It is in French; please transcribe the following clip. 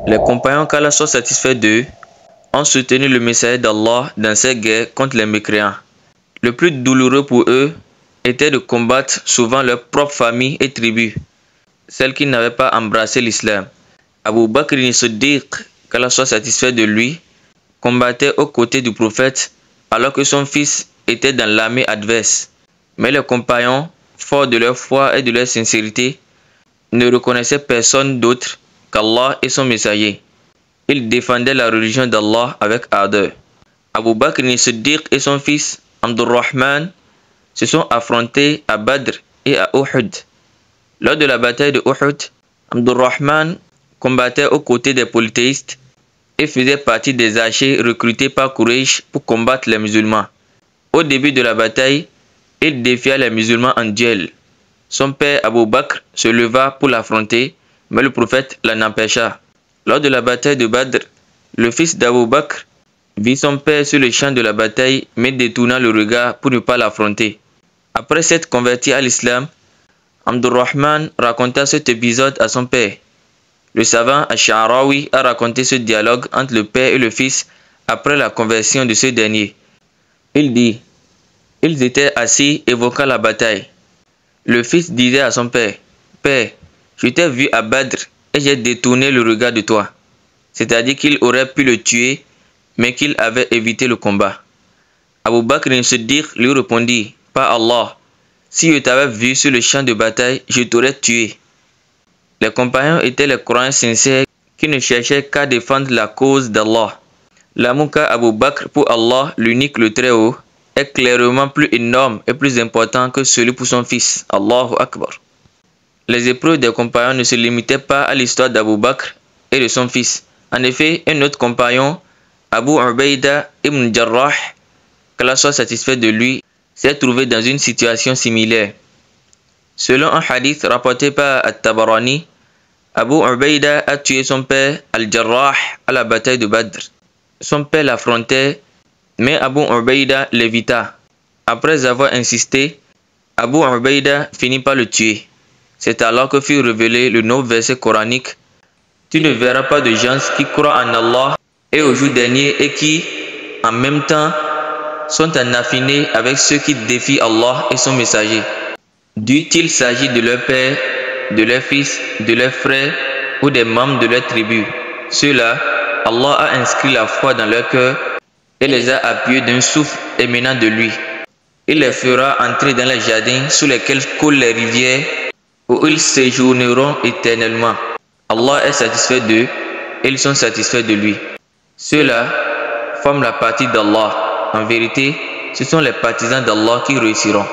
Les compagnons qu'Allah soit satisfait d'eux ont soutenu le messager d'Allah dans ses guerres contre les mécréants. Le plus douloureux pour eux était de combattre souvent leur propre famille et tribu, celles qui n'avaient pas embrassé l'islam. Abu Bakr al-Siddiq, qu'Allah soit satisfait de lui, combattait aux côtés du prophète alors que son fils était dans l'armée adverse. Mais les compagnons, forts de leur foi et de leur sincérité, ne reconnaissaient personne d'autre qu'Allah et son messager. Ils défendaient la religion d'Allah avec ardeur. Abu Bakr al-Siddiq et son fils Abdurrahman se sont affrontés à Badr et à Uhud. Lors de la bataille de Uhud, Abdurrahman combattait aux côtés des polythéistes et faisait partie des archers recrutés par Quraysh pour combattre les musulmans. Au début de la bataille, il défia les musulmans en duel. Son père Abu Bakr se leva pour l'affronter, mais le prophète l'en empêcha. Lors de la bataille de Badr, le fils d'Abu Bakr vit son père sur le champ de la bataille, mais détourna le regard pour ne pas l'affronter. Après s'être converti à l'islam, Abdurrahman raconta cet épisode à son père. Le savant Ash-Sha'rawi a raconté ce dialogue entre le père et le fils après la conversion de ce dernier. Il dit: ils étaient assis évoquant la bataille. Le fils disait à son père: Père, je t'ai vu à Badr et j'ai détourné le regard de toi. C'est-à-dire qu'il aurait pu le tuer, mais qu'il avait évité le combat. Abu Bakr al-Siddiq lui répondit: Par Allah, si je t'avais vu sur le champ de bataille, je t'aurais tué. Les compagnons étaient les croyants sincères qui ne cherchaient qu'à défendre la cause d'Allah. L'amour qu'a Abu Bakr pour Allah, l'unique, le Très-Haut, est clairement plus énorme et plus important que celui pour son fils. Allahu Akbar. Les épreuves des compagnons ne se limitaient pas à l'histoire d'Abu Bakr et de son fils. En effet, un autre compagnon, Abu Ubaida ibn Jarrah, qu'Allah soit satisfait de lui, s'est trouvé dans une situation similaire. Selon un hadith rapporté par At-Tabarani, Abu Ubaida a tué son père Al-Jarrah à la bataille de Badr. Son père l'affrontait, mais Abu Ubaida l'évita. Après avoir insisté, Abu Ubaida finit par le tuer. C'est alors que fut révélé le nouveau verset coranique: Tu ne verras pas de gens qui croient en Allah et au jour dernier et qui, en même temps, sont en affinés avec ceux qui défient Allah et son messager. Dût-il s'agir de leur père, de leur fils, de leurs frères ou des membres de leur tribu. Ceux-là, Allah a inscrit la foi dans leur cœur et les a appuyés d'un souffle émanant de lui. Il les fera entrer dans les jardins sous lesquels coulent les rivières, où ils séjourneront éternellement. Allah est satisfait d'eux et ils sont satisfaits de lui. Ceux-là forment la partie d'Allah. En vérité, ce sont les partisans d'Allah qui réussiront.